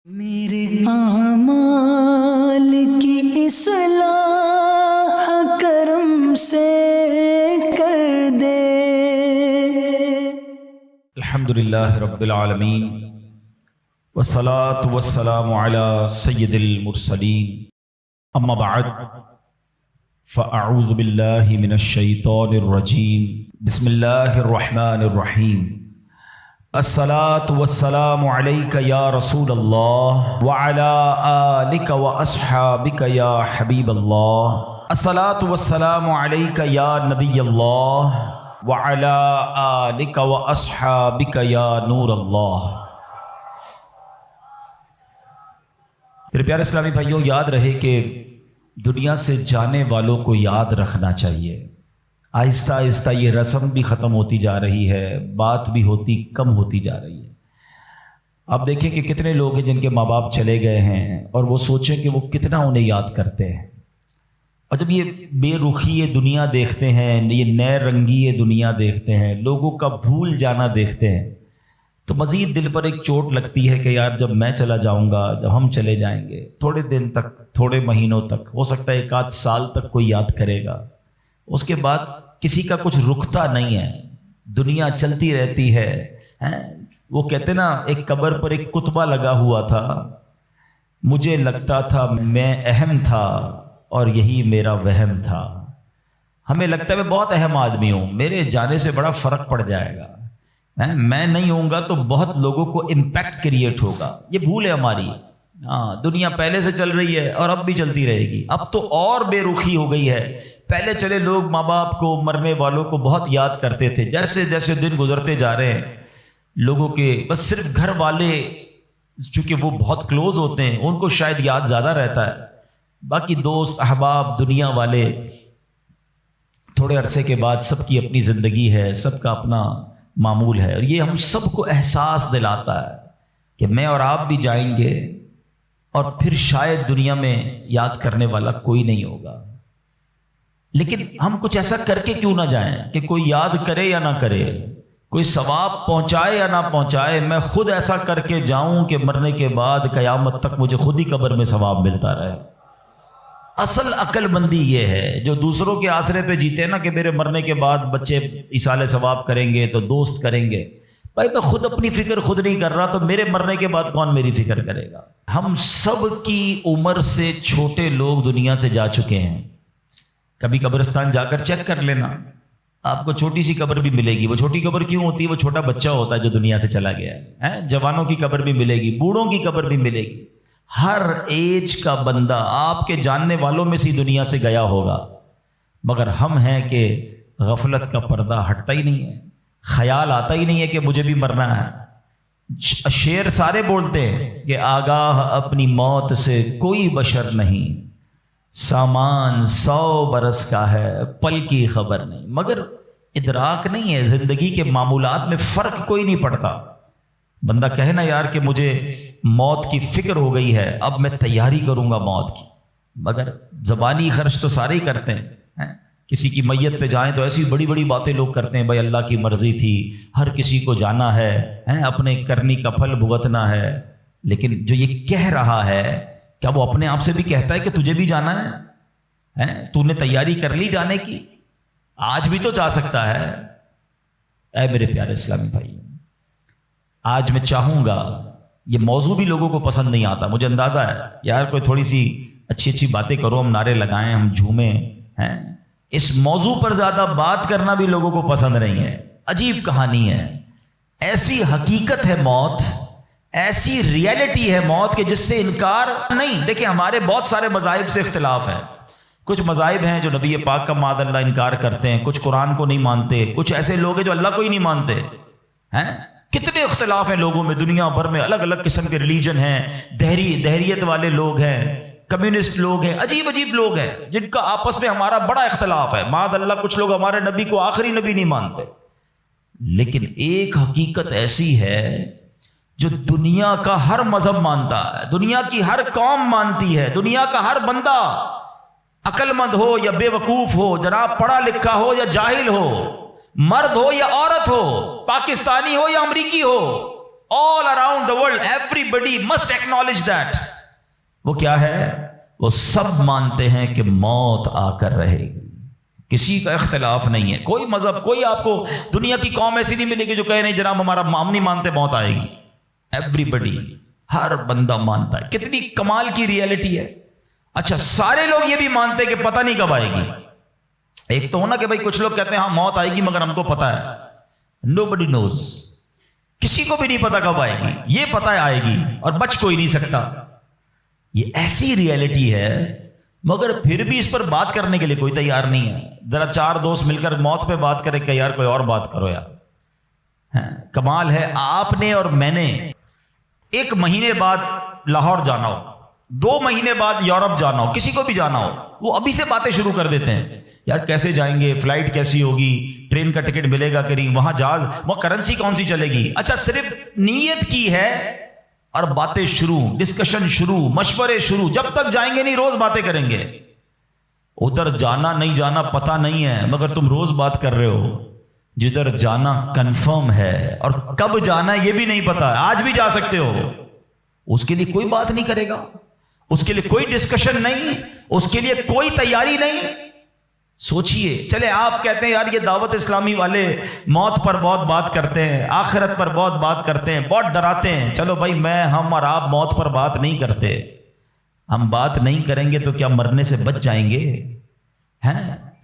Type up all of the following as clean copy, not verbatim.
میرے اعمال کی اصلاح کرم سے کر دے۔ الحمدللہ رب العالمین والصلاة والسلام علی سید المرسلین، اما بعد فاعوذ باللہ من الشیطان الرجیم، بسم اللہ الرحمن الرحیم۔ الصلاة والسلام علیک یا رسول اللہ وعلی آلک واصحابک یا حبیب اللہ۔ الصلاة والسلام علیک یا نبی اللہ وعلی آلک واصحابک یا نور اللہ۔ میرے پیارے اسلامی بھائیوں، یاد رہے کہ دنیا سے جانے والوں کو یاد رکھنا چاہیے۔ آہستہ آہستہ یہ رسم بھی ختم ہوتی جا رہی ہے، بات بھی کم ہوتی جا رہی ہے۔ آپ دیکھیں کہ کتنے لوگ ہیں جن کے ماں باپ چلے گئے ہیں اور وہ سوچیں کہ وہ کتنا انہیں یاد کرتے ہیں، اور جب یہ بے رخی یہ دنیا دیکھتے ہیں، یہ نئے رنگی یہ دنیا دیکھتے ہیں، لوگوں کا بھول جانا دیکھتے ہیں، تو مزید دل پر ایک چوٹ لگتی ہے کہ یار جب میں چلا جاؤں گا، جب ہم چلے جائیں گے، تھوڑے دن تک، تھوڑے مہینوں تک، ہو سکتا ہے ایک آدھ سال تک کوئی یاد کرے گا، اس کے بعد کسی کا کچھ رکتا نہیں ہے، دنیا چلتی رہتی ہے۔ وہ کہتے نا، ایک قبر پر ایک کتبہ لگا ہوا تھا، مجھے لگتا تھا میں اہم تھا اور یہی میرا وہم تھا۔ ہمیں لگتا ہے میں بہت اہم آدمی ہوں، میرے جانے سے بڑا فرق پڑ جائے گا، میں نہیں ہوں گا تو بہت لوگوں کو امپیکٹ کریٹ ہوگا۔ یہ بھول ہے ہماری۔ دنیا پہلے سے چل رہی ہے اور اب بھی چلتی رہے گی۔ اب تو اور بے رخی ہو گئی ہے۔ پہلے چلے لوگ ماں باپ کو، مرنے والوں کو بہت یاد کرتے تھے، جیسے جیسے دن گزرتے جا رہے ہیں لوگوں کے بس صرف گھر والے، چونکہ وہ بہت کلوز ہوتے ہیں، ان کو شاید یاد زیادہ رہتا ہے، باقی دوست احباب دنیا والے تھوڑے عرصے کے بعد سب کی اپنی زندگی ہے، سب کا اپنا معمول ہے، اور یہ ہم سب کو احساس دلاتا ہے کہ میں اور آپ بھی جائیں گے، اور پھر شاید دنیا میں یاد کرنے والا کوئی نہیں ہوگا۔ لیکن ہم کچھ ایسا کر کے کیوں نہ جائیں کہ کوئی یاد کرے یا نہ کرے، کوئی ثواب پہنچائے یا نہ پہنچائے، میں خود ایسا کر کے جاؤں کہ مرنے کے بعد قیامت تک مجھے خود ہی قبر میں ثواب ملتا رہے۔ اصل عقل مندی یہ ہے، جو دوسروں کے آسرے پہ جیتے ہیں نا کہ میرے مرنے کے بعد بچے ایصال ثواب کریں گے تو دوست کریں گے۔ بھائی میں خود اپنی فکر خود نہیں کر رہا تو میرے مرنے کے بعد کون میری فکر کرے گا؟ ہم سب کی عمر سے چھوٹے لوگ دنیا سے جا چکے ہیں۔ کبھی قبرستان جا کر چیک کر لینا، آپ کو چھوٹی سی قبر بھی ملے گی۔ وہ چھوٹی قبر کیوں ہوتی ہے؟ وہ چھوٹا بچہ ہوتا ہے جو دنیا سے چلا گیا ہے۔ جوانوں کی قبر بھی ملے گی، بوڑھوں کی قبر بھی ملے گی۔ ہر ایج کا بندہ آپ کے جاننے والوں میں سے دنیا سے گیا ہوگا، مگر ہم ہیں کہ غفلت کا پردہ ہٹتا ہی نہیں ہے، خیال آتا ہی نہیں ہے کہ مجھے بھی مرنا ہے۔ شعر سارے بولتے ہیں کہ آگاہ اپنی موت سے کوئی بشر نہیں، سامان 100 برس کا ہے، پل کی خبر نہیں، مگر ادراک نہیں ہے، زندگی کے معمولات میں فرق کوئی نہیں پڑتا۔ بندہ کہے نا یار کہ مجھے موت کی فکر ہو گئی ہے، اب میں تیاری کروں گا موت کی، مگر زبانی خرچ تو سارے ہی کرتے ہیں۔ کسی کی میت پہ جائیں تو ایسی بڑی بڑی باتیں لوگ کرتے ہیں، بھائی اللہ کی مرضی تھی، ہر کسی کو جانا ہے، اپنے کرنی کا پھل بھگتنا ہے۔ لیکن جو یہ کہہ رہا ہے، کیا وہ اپنے آپ سے بھی کہتا ہے کہ تجھے بھی جانا ہے؟ تو نے تیاری کر لی جانے کی؟ آج بھی تو جا سکتا ہے۔ اے میرے پیارے اسلامی بھائی، آج میں چاہوں گا، یہ موضوع بھی لوگوں کو پسند نہیں آتا، مجھے اندازہ ہے، یار کوئی تھوڑی سی اچھی اچھی باتیں کرو، ہم نعرے لگائیں، ہم جھومیں، اس موضوع پر زیادہ بات کرنا بھی لوگوں کو پسند نہیں ہے۔ عجیب کہانی ہے، ایسی حقیقت ہے موت، ایسی ریئلٹی ہے موت کہ جس سے انکار نہیں۔ دیکھیں ہمارے بہت سارے مذاہب سے اختلاف ہے، کچھ مذاہب ہیں جو نبی پاک کا معاذ اللہ انکار کرتے ہیں، کچھ قرآن کو نہیں مانتے، کچھ ایسے لوگ ہیں جو اللہ کو ہی نہیں مانتے ہیں۔ کتنے اختلاف ہیں لوگوں میں، دنیا بھر میں الگ الگ قسم کے ریلیجن ہیں، دہریت والے لوگ ہیں، کمیونسٹ لوگ ہیں، عجیب عجیب لوگ ہیں جن کا آپس میں ہمارا بڑا اختلاف ہے۔ معاذ اللہ کچھ لوگ ہمارے نبی کو آخری نبی نہیں مانتے، لیکن ایک حقیقت ایسی ہے جو دنیا کا ہر مذہب مانتا ہے، دنیا کی ہر قوم مانتی ہے، دنیا کا ہر بندہ، عقل مند ہو یا بے وقوف ہو، جناب پڑھا لکھا ہو یا جاہل ہو، مرد ہو یا عورت ہو، پاکستانی ہو یا امریکی ہو، all around the world everybody must acknowledge that. وہ کیا ہے؟ وہ سب مانتے ہیں کہ موت آ کر رہے گی، کسی کا اختلاف نہیں ہے. کوئی مذہب، کوئی آپ کو دنیا کی قوم ایسی نہیں ملے گی جو کہے نہیں جناب ہمارا ہم نہیں مانتے موت آئے گی. ایوری ہر بندہ مانتا ہے. کتنی کمال کی ریئلٹی ہے. اچھا سارے لوگ یہ بھی مانتے کہ پتہ نہیں کب آئے گی. ایک تو ہونا کہ بھائی کچھ لوگ کہتے ہیں ہاں موت آئے گی مگر ہم کو پتا ہے. Nobody knows. کسی کو بھی نہیں پتا کب آئے گی. یہ پتا ہے آئے گی اور بچ کوئی نہیں سکتا. یہ ایسی ریئلٹی ہے مگر پھر بھی اس پر بات کرنے کے لیے کوئی تیار نہیں ہے. ذرا چار دوست مل کر موت پہ بات کرے کہ یار کوئی اور بات کرو یار. کمال ہے آپ نے اور میں نے 1 مہینے بعد لاہور جانا ہو، 2 مہینے بعد یورپ جانا ہو، کسی کو بھی جانا ہو، وہ ابھی سے باتیں شروع کر دیتے ہیں. یار کیسے جائیں گے، فلائٹ کیسی ہوگی، ٹرین کا ٹکٹ ملے گا کہ نہیں، وہاں جہاز، وہاں کرنسی کون سی چلے گی. اچھا صرف نیت کی ہے اور باتیں شروع، ڈسکشن شروع، مشورے شروع. جب تک جائیں گے نہیں روز باتیں کریں گے. ادھر جانا نہیں جانا پتہ نہیں ہے مگر تم روز بات کر رہے ہو. جدھر جانا کنفرم ہے اور کب جانا یہ بھی نہیں پتا. آج بھی جا سکتے ہو. اس کے لیے کوئی بات نہیں کرے گا، اس کے لیے کوئی ڈسکشن نہیں، اس کے لیے کوئی تیاری نہیں. سوچئے. چلے آپ کہتے ہیں یار یہ دعوت اسلامی والے موت پر بہت بات کرتے ہیں، آخرت پر بہت بات کرتے ہیں، بہت ڈراتے ہیں. چلو بھائی ہم اور آپ موت پر بات نہیں کرتے. ہم بات نہیں کریں گے تو کیا مرنے سے بچ جائیں گے؟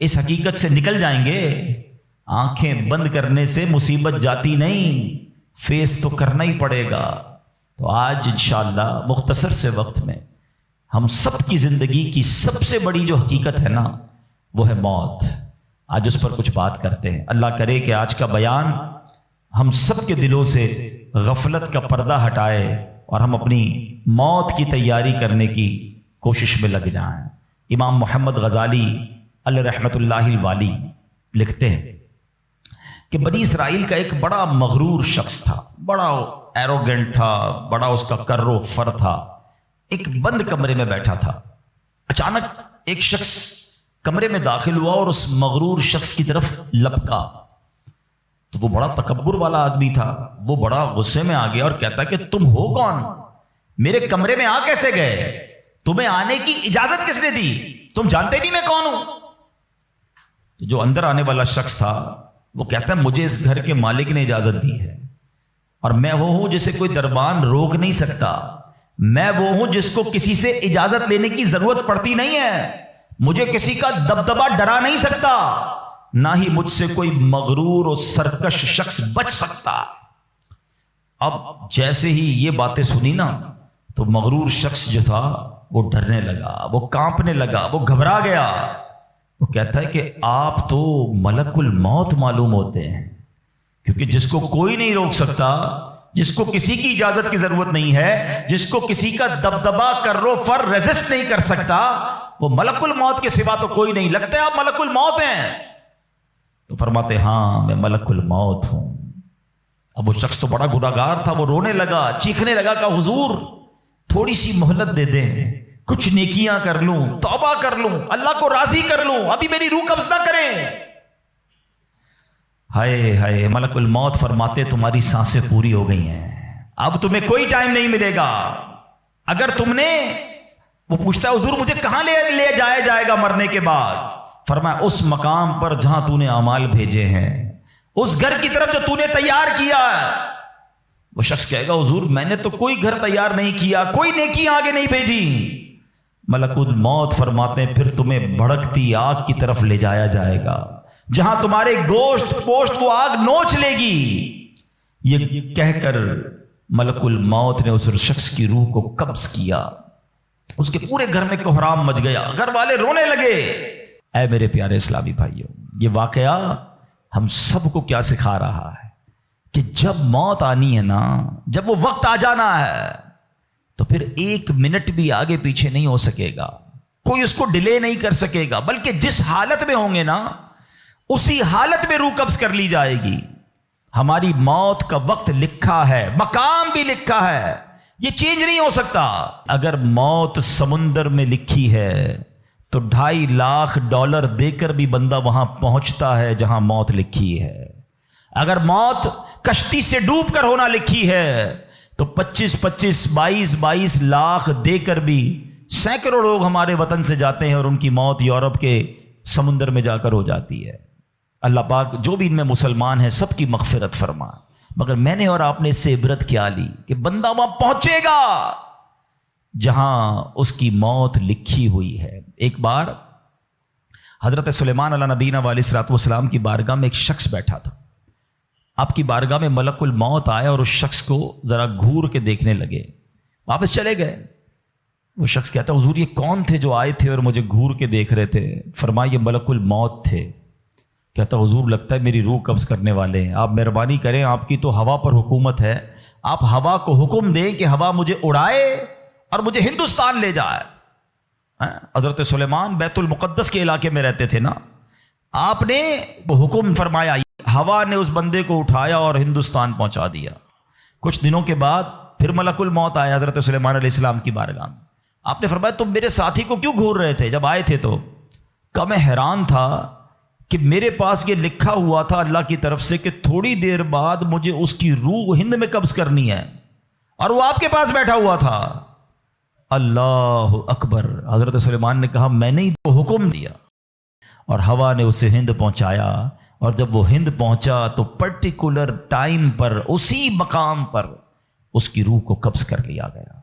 اس حقیقت سے نکل جائیں گے. آنکھیں بند کرنے سے مصیبت جاتی نہیں، فیس تو کرنا ہی پڑے گا. تو آج انشاءاللہ مختصر سے وقت میں ہم سب کی زندگی کی سب سے بڑی جو حقیقت ہے نا وہ ہے موت. آج اس پر کچھ بات کرتے ہیں. اللہ کرے کہ آج کا بیان ہم سب کے دلوں سے غفلت کا پردہ ہٹائے اور ہم اپنی موت کی تیاری کرنے کی کوشش میں لگ جائیں. امام محمد غزالی علیہ رحمۃ اللہ الوالی لکھتے ہیں کہ بنی اسرائیل کا ایک بڑا مغرور شخص تھا، بڑا ایروگنٹ تھا، بڑا اس کا کر و فر تھا. ایک بند کمرے میں بیٹھا تھا. اچانک ایک شخص کمرے میں داخل ہوا اور اس مغرور شخص کی طرف لپکا. تو وہ بڑا تکبر والا آدمی تھا. وہ بڑا غصے میں آ گیا اور کہتا کہ تم ہو کون؟ میرے کمرے میں آ کیسے گئے؟ تمہیں آنے کی اجازت کس نے دی؟ تم جانتے نہیں میں کون ہوں؟ جو اندر آنے والا شخص تھا وہ کہتا ہے مجھے اس گھر کے مالک نے اجازت دی ہے اور میں وہ ہوں جسے کوئی دربان روک نہیں سکتا. میں وہ ہوں جس کو کسی سے اجازت لینے کی ضرورت پڑتی نہیں ہے. مجھے کسی کا دبدبا ڈرا نہیں سکتا، نہ ہی مجھ سے کوئی مغرور اور سرکش شخص بچ سکتا. اب جیسے ہی یہ باتیں سنی نا تو مغرور شخص جو تھا وہ ڈرنے لگا، وہ کانپنے لگا، وہ گھبرا گیا. وہ کہتا ہے کہ آپ تو ملک الموت معلوم ہوتے ہیں، کیونکہ جس کو کوئی نہیں روک سکتا، جس کو کسی کی اجازت کی ضرورت نہیں ہے، جس کو کسی کا دبدبا کرو فر ریزسٹ نہیں کر سکتا، وہ ملک الموت کے سوا تو کوئی نہیں. لگتا ہے آپ ملک الموت ہیں؟ تو فرماتے ہاں میں ملک الموت ہوں. اب وہ شخص تو بڑا گناہگار تھا. وہ رونے لگا، چیخنے لگا کہ حضور تھوڑی سی مہلت دے دیں، کچھ نیکیاں کر لوں، توبہ کر لوں، اللہ کو راضی کر لوں، ابھی میری روح قبض نہ کریں. ہائے ہائے. ملک الموت فرماتے تمہاری سانسیں پوری ہو گئی ہیں، اب تمہیں کوئی ٹائم نہیں ملے گا. اگر تم نے، وہ پوچھتا ہے حضور مجھے کہاں لے جایا جائے گا مرنے کے بعد؟ فرمایا اس مقام پر جہاں تو نے اعمال بھیجے ہیں، اس گھر کی طرف جو تو نے تیار کیا ہے. وہ شخص کہے گا حضور میں نے تو کوئی گھر تیار نہیں کیا، کوئی نیکی آگے نہیں بھیجی. ملک الموت فرماتے ہیں پھر تمہیں بھڑکتی آگ کی طرف لے جایا جائے گا، جہاں تمہارے گوشت پوشت وہ آگ نوچ لے گی. یہ کہہ کر ملک الموت نے اس شخص کی روح کو قبض کیا. اس کے پورے گھر میں کوہرام مچ گیا، گھر والے رونے لگے. اے میرے پیارے اسلامی بھائیوں، یہ واقعہ ہم سب کو کیا سکھا رہا ہے کہ جب موت آنی ہے نا، جب وہ وقت آ جانا ہے تو پھر 1 منٹ بھی آگے پیچھے نہیں ہو سکے گا. کوئی اس کو ڈیلے نہیں کر سکے گا، بلکہ جس حالت میں ہوں گے نا اسی حالت میں روح قبض کر لی جائے گی. ہماری موت کا وقت لکھا ہے، مقام بھی لکھا ہے، یہ چینج نہیں ہو سکتا. اگر موت سمندر میں لکھی ہے تو $2.5 لاکھ دے کر بھی بندہ وہاں پہنچتا ہے جہاں موت لکھی ہے. اگر موت کشتی سے ڈوب کر ہونا لکھی ہے تو 25-25 22-22 لاکھ دے کر بھی سینکڑوں لوگ ہمارے وطن سے جاتے ہیں اور ان کی موت یورپ کے سمندر میں جا کر ہو جاتی ہے۔ اللہ پاک جو بھی ان میں مسلمان ہیں سب کی مغفرت فرما۔ مگر میں نے اور آپ نے اس سے عبرت کیا لی کہ بندہ وہاں پہنچے گا جہاں اس کی موت لکھی ہوئی ہے۔ ایک بار حضرت سلیمان علیہ نبینا علیہ الصلوۃ والسلام کی بارگاہ میں ایک شخص بیٹھا تھا۔ آپ کی بارگاہ میں ملک الموت آیا اور اس شخص کو ذرا گھور کے دیکھنے لگے، واپس چلے گئے۔ وہ شخص کہتا ہے حضور یہ کون تھے جو آئے تھے اور مجھے گھور کے دیکھ رہے تھے؟ فرمایا یہ ملک الموت تھے۔ کہتا حضور لگتا ہے میری روح قبض کرنے والے ہیں، آپ مہربانی کریں، آپ کی تو ہوا پر حکومت ہے، آپ ہوا کو حکم دیں کہ ہوا مجھے اڑائے اور مجھے ہندوستان لے جائے۔ حضرت سلیمان بیت المقدس کے علاقے میں رہتے تھے نا، آپ نے حکم فرمایا، ہوا نے اس بندے کو اٹھایا اور ہندوستان پہنچا دیا۔ کچھ دنوں کے بعد پھر ملک الموت آیا حضرت سلیمان علیہ السلام کی بارگاہ میں۔ آپ نے فرمایا تم میرے ساتھی کو کیوں گھور رہے تھے جب آئے تھے؟ تو کہا میں حیران تھا کہ میرے پاس یہ لکھا ہوا تھا اللہ کی طرف سے کہ تھوڑی دیر بعد مجھے اس کی روح ہند میں قبض کرنی ہے، اور وہ آپ کے پاس بیٹھا ہوا تھا۔ اللہ اکبر۔ حضرت سلیمان نے کہا میں نے ہی تو حکم دیا، اور ہوا نے اسے ہند پہنچایا، اور جب وہ ہند پہنچا تو پرٹیکولر ٹائم پر اسی مقام پر اس کی روح کو قبض کر لیا گیا۔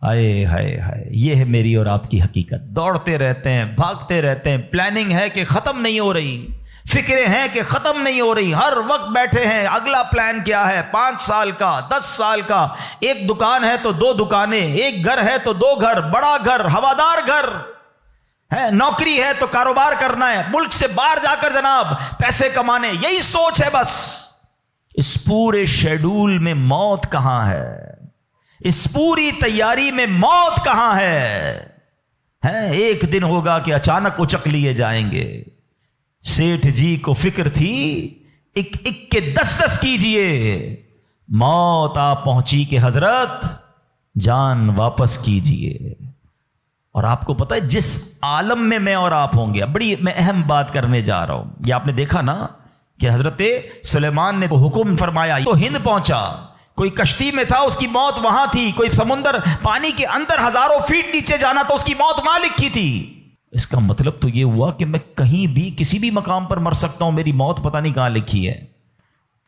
ہائے ہائے ہائے، یہ ہے میری اور آپ کی حقیقت۔ دوڑتے رہتے ہیں، بھاگتے رہتے ہیں، پلاننگ ہے کہ ختم نہیں ہو رہی، فکریں ہیں کہ ختم نہیں ہو رہی، ہر وقت بیٹھے ہیں اگلا پلان کیا ہے، 5 سال کا، 10 سال کا، ایک دکان ہے تو 2 دکانیں، ایک گھر ہے تو 2 گھر، بڑا گھر، ہوادار گھر ہے، نوکری ہے تو کاروبار کرنا ہے، ملک سے باہر جا کر جناب پیسے کمانے، یہی سوچ ہے بس۔ اس پورے شیڈول میں موت کہاں ہے؟ اس پوری تیاری میں موت کہاں ہے؟ ایک دن ہوگا کہ اچانک اچک لیے جائیں گے۔ سیٹھ جی کو فکر تھی ایک ایک کے 10 کیجئے، موت آ پہنچی کہ حضرت جان واپس کیجئے۔ اور آپ کو پتہ ہے جس عالم میں میں اور آپ ہوں گے، بڑی میں اہم بات کرنے جا رہا ہوں، یہ آپ نے دیکھا نا کہ حضرت سلیمان نے حکم فرمایا تو ہند پہنچا، کوئی کشتی میں تھا اس کی موت وہاں تھی، کوئی سمندر پانی کے اندر ہزاروں فیٹ نیچے جانا تو اس کی موت وہاں لکھی تھی۔ اس کا مطلب تو یہ ہوا کہ میں کہیں بھی کسی بھی مقام پر مر سکتا ہوں، میری موت پتہ نہیں کہاں لکھی ہے۔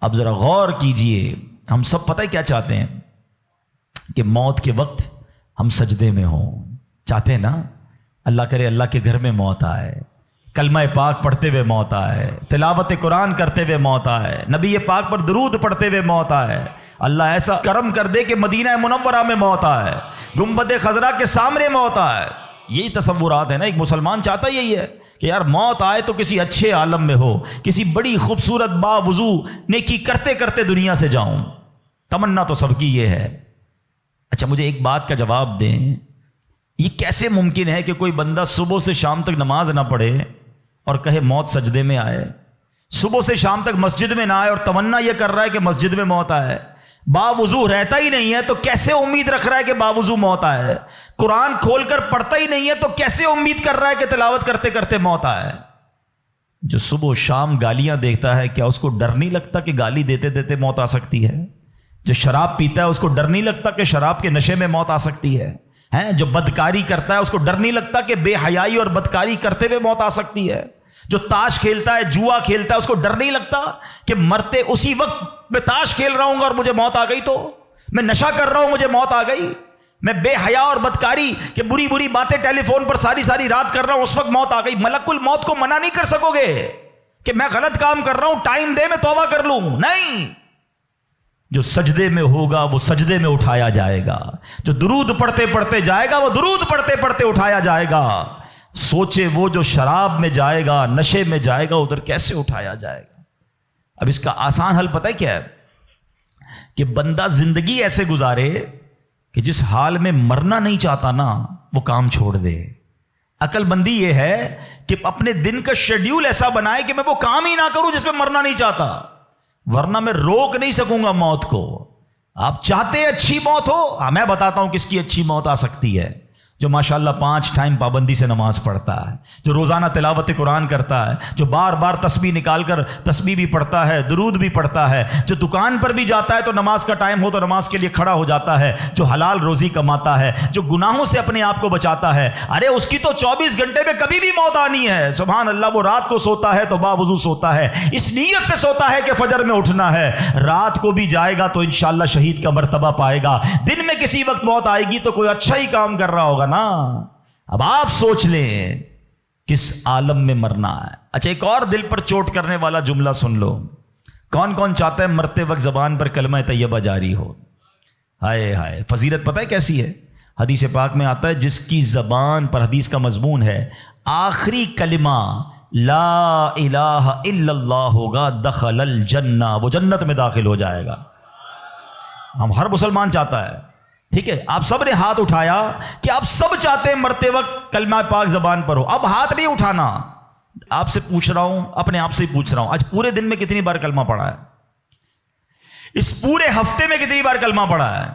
اب ذرا غور کیجئے، ہم سب پتہ ہے کیا چاہتے ہیں کہ موت کے وقت ہم سجدے میں ہوں، چاہتے ہیں نا، اللہ کرے اللہ کے گھر میں موت آئے، کلمہ پاک پڑھتے ہوئے موت آئے، تلاوت قرآن کرتے ہوئے موت آئے، نبی پاک پر درود پڑھتے ہوئے موت آئے، اللہ ایسا کرم کر دے کہ مدینہ منورہ میں موت آئے، گنبد خضرا کے سامنے موت آئے۔ یہی تصورات ہے نا، ایک مسلمان چاہتا یہی ہے کہ یار موت آئے تو کسی اچھے عالم میں ہو، کسی بڑی خوبصورت باوضو نیکی کرتے کرتے دنیا سے جاؤں، تمنا تو سب کی یہ ہے۔ اچھا مجھے ایک بات کا جواب دیں، یہ کیسے ممکن ہے کہ کوئی بندہ صبح سے شام تک نماز نہ پڑھے اور کہے موت سجدے میں آئے، صبح سے شام تک مسجد میں نہ آئے اور تمنا یہ کر رہا ہے کہ مسجد میں موت آئے، باوضو رہتا ہی نہیں ہے تو کیسے امید رکھ رہا ہے کہ باوضو موت آئے، قرآن کھول کر پڑھتا ہی نہیں ہے تو کیسے امید کر رہا ہے کہ تلاوت کرتے کرتے موت آئے۔ جو صبح و شام گالیاں دیکھتا ہے کیا اس کو ڈر نہیں لگتا کہ گالی دیتے دیتے موت آ سکتی ہے؟ جو شراب پیتا ہے اس کو ڈر نہیں لگتا کہ شراب کے نشے میں موت آ سکتی ہے؟ جو بدکاری کرتا ہے اس کو ڈر نہیں لگتا کہ بے حیائی اور بدکاری کرتے ہوئے موت آ سکتی ہے؟ جو تاش کھیلتا ہے، جوا کھیلتا ہے، اس کو ڈر نہیں لگتا کہ مرتے اسی وقت میں تاش کھیل رہا ہوں گا اور مجھے موت آ گئی، تو میں نشہ کر رہا ہوں مجھے موت آ گئی، میں بے حیا اور بدکاری کہ بری بری باتیں ٹیلی فون پر ساری ساری رات کر رہا ہوں اس وقت موت آ گئی۔ ملک الموت کو منع نہیں کر سکو گے کہ میں غلط کام کر رہا ہوں، ٹائم دے میں توبہ کر لوں، نہیں۔ جو سجدے میں ہوگا وہ سجدے میں اٹھایا جائے گا، جو درود پڑھتے پڑھتے جائے گا وہ درود پڑھتے پڑھتے اٹھایا جائے گا۔ سوچے وہ جو شراب میں جائے گا، نشے میں جائے گا، ادھر کیسے اٹھایا جائے گا؟ اب اس کا آسان حل پتہ ہے کیا ہے؟ کہ بندہ زندگی ایسے گزارے کہ جس حال میں مرنا نہیں چاہتا نا وہ کام چھوڑ دے۔ عقل مندی یہ ہے کہ اپنے دن کا شیڈیول ایسا بنائے کہ میں وہ کام ہی نہ کروں جس میں مرنا نہیں چاہتا، ورنہ میں روک نہیں سکوں گا موت کو۔ آپ چاہتے اچھی موت ہو؟ میں بتاتا ہوں کس کی اچھی موت آ سکتی ہے۔ جو ماشاءاللہ 5 ٹائم پابندی سے نماز پڑھتا ہے، جو روزانہ تلاوت قرآن کرتا ہے، جو بار بار تسبیح نکال کر تسبیح بھی پڑھتا ہے، درود بھی پڑھتا ہے، جو دکان پر بھی جاتا ہے تو نماز کا ٹائم ہو تو نماز کے لیے کھڑا ہو جاتا ہے، جو حلال روزی کماتا ہے، جو گناہوں سے اپنے آپ کو بچاتا ہے، ارے اس کی تو 24 گھنٹے میں کبھی بھی موت آنی ہے، سبحان اللہ۔ وہ رات کو سوتا ہے تو باوضو سوتا ہے، اس نیت سے سوتا ہے کہ فجر میں اٹھنا ہے، رات کو بھی جائے گا تو انشاءاللہ شہید کا مرتبہ پائے گا، دن میں کسی وقت موت آئے گی تو کوئی اچھا ہی کام کر رہا ہوگا نا۔ اب آپ سوچ لیں کس عالم میں مرنا ہے۔ اچھا ایک اور دل پر چوٹ کرنے والا جملہ سن لو، کون کون چاہتا ہے مرتے وقت زبان پر کلمہ طیبہ جاری ہو؟ ہائے ہائے، فضیلت پتہ ہے کیسی ہے؟ حدیث پاک میں آتا ہے جس کی زبان پر، حدیث کا مضمون ہے، آخری کلمہ لا الہ الا اللہ ہوگا، دخل الجنہ، وہ جنت میں داخل ہو جائے گا۔ ہم ہر مسلمان چاہتا ہے، ٹھیک ہے؟ آپ سب نے ہاتھ اٹھایا کہ آپ سب چاہتے ہیں مرتے وقت کلمہ پاک زبان پر ہو۔ اب ہاتھ نہیں اٹھانا، آپ سے پوچھ رہا ہوں، اپنے آپ سے ہی پوچھ رہا ہوں، آج پورے دن میں کتنی بار کلمہ پڑھا ہے؟ اس پورے ہفتے میں کتنی بار کلمہ پڑھا ہے؟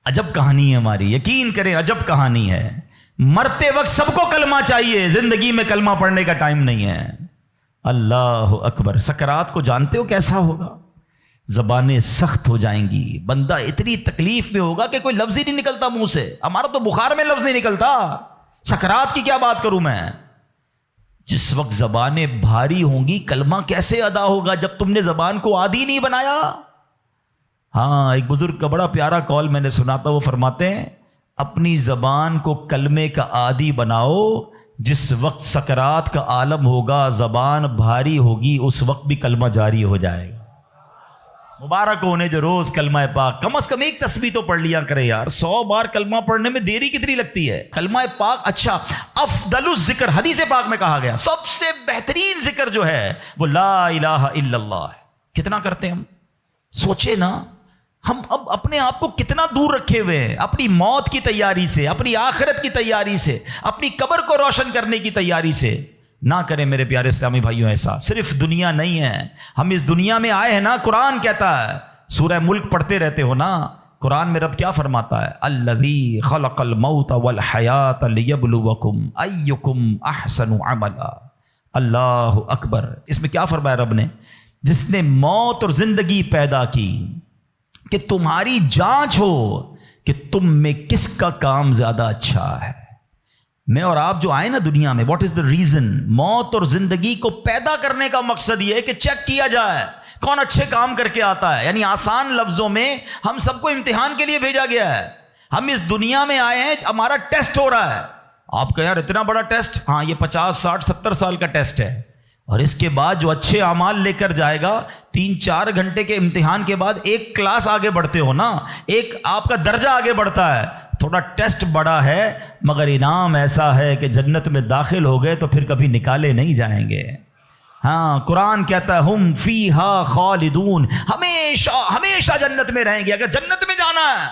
عجب کہانی ہے ہماری، یقین کریں عجب کہانی ہے۔ مرتے وقت سب کو کلمہ چاہیے، زندگی میں کلمہ پڑھنے کا ٹائم نہیں ہے۔ اللہ اکبر۔ سکرات کو جانتے ہو کیسا ہوگا؟ زبانیں سخت ہو جائیں گی، بندہ اتنی تکلیف میں ہوگا کہ کوئی لفظ ہی نہیں نکلتا منہ سے۔ ہمارا تو بخار میں لفظ نہیں نکلتا، سکرات کی کیا بات کروں میں۔ جس وقت زبانیں بھاری ہوں گی کلمہ کیسے ادا ہوگا جب تم نے زبان کو عادی نہیں بنایا؟ ہاں، ایک بزرگ کا بڑا پیارا قول میں نے سنا تھا، وہ فرماتے ہیں اپنی زبان کو کلمے کا عادی بناؤ، جس وقت سکرات کا عالم ہوگا زبان بھاری ہوگی اس وقت بھی کلمہ جاری ہو جائے گا۔ مبارک ہونے جو روز کلمہ پاک، کم از کم ایک تسبیح تو پڑھ لیا کرے یار۔ 100 بار کلمہ پڑھنے میں دیری کتنی لگتی ہے؟ کلمہ پاک اچھا، افضل الذکر، حدیث پاک میں کہا گیا سب سے بہترین ذکر جو ہے وہ لا الہ الا اللہ ہے۔ کتنا کرتے ہیں ہم؟ سوچے نا، ہم اب اپنے آپ کو کتنا دور رکھے ہوئے ہیں اپنی موت کی تیاری سے، اپنی آخرت کی تیاری سے، اپنی قبر کو روشن کرنے کی تیاری سے۔ نہ کریں میرے پیارے اسلامی بھائیوں ایسا۔ صرف دنیا نہیں ہے، ہم اس دنیا میں آئے ہیں نا، قرآن کہتا ہے، سورہ ملک پڑھتے رہتے ہو نا، قرآن میں رب کیا فرماتا ہے؟ الذی خلق الموت والحیات لیبلوکم ایکم احسن عملا۔ اللہ اکبر۔ اس میں کیا فرمایا رب نے؟ جس نے موت اور زندگی پیدا کی کہ تمہاری جانچ ہو کہ تم میں کس کا کام زیادہ اچھا ہے۔ میں اور آپ جو آئے نا دنیا میں، واٹ از دا ریزن؟ موت اور زندگی کو پیدا کرنے کا مقصد یہ ہے کہ چیک کیا جائے کون اچھے کام کر کے آتا ہے۔ یعنی آسان لفظوں میں ہم سب کو امتحان کے لیے بھیجا گیا ہے۔ ہم اس دنیا میں آئے ہیں، ہمارا ٹیسٹ ہو رہا ہے۔ آپ کہیں یار اتنا بڑا ٹیسٹ؟ ہاں، یہ 50 60 70 سال کا ٹیسٹ ہے، اور اس کے بعد جو اچھے اعمال لے کر جائے گا، 3-4 گھنٹے کے امتحان کے بعد ایک کلاس آگے بڑھتے ہو نا، ایک آپ کا درجہ آگے بڑھتا ہے۔ تھوڑا ٹیسٹ بڑا ہے مگر انعام ایسا ہے کہ جنت میں داخل ہو گئے تو پھر کبھی نکالے نہیں جائیں گے۔ ہاں، قرآن کہتا ہے ہم فیہا خالدون، ہمیشہ ہمیشہ جنت میں رہیں گے۔ اگر جنت میں جانا ہے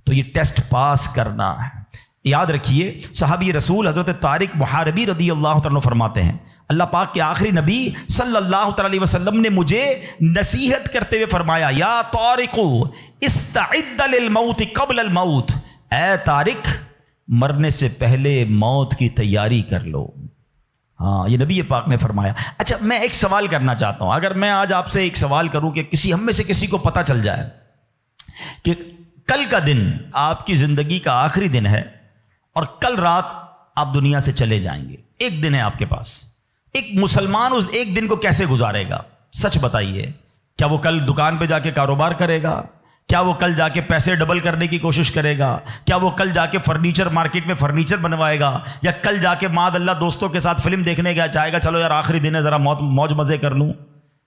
تو یہ ٹیسٹ پاس کرنا ہے۔ یاد رکھیے، صحابی رسول حضرت طارق محاربی رضی اللہ تعالیٰ فرماتے ہیں، اللہ پاک کے آخری نبی صلی اللہ تعالی علیہ وسلم نے مجھے نصیحت کرتے ہوئے فرمایا، یا طارق استعد للموت قبل الموت، اے طارق مرنے سے پہلے موت کی تیاری کر لو۔ ہاں، یہ نبی پاک نے فرمایا۔ اچھا، میں ایک سوال کرنا چاہتا ہوں، اگر میں آج آپ سے ایک سوال کروں کہ ہم میں سے کسی کو پتہ چل جائے کہ کل کا دن آپ کی زندگی کا آخری دن ہے اور کل رات آپ دنیا سے چلے جائیں گے، ایک دن ہے آپ کے پاس، ایک مسلمان اس ایک دن کو کیسے گزارے گا؟ سچ بتائیے، کیا وہ کل دکان پہ جا کے کاروبار کرے گا؟ کیا وہ کل جا کے پیسے ڈبل کرنے کی کوشش کرے گا؟ کیا وہ کل جا کے فرنیچر مارکیٹ میں فرنیچر بنوائے گا؟ یا کل جا کے معاذ اللہ دوستوں کے ساتھ فلم دیکھنے گیا چاہے گا چلو یار آخری دن ہے ذرا موج مزے کر لوں؟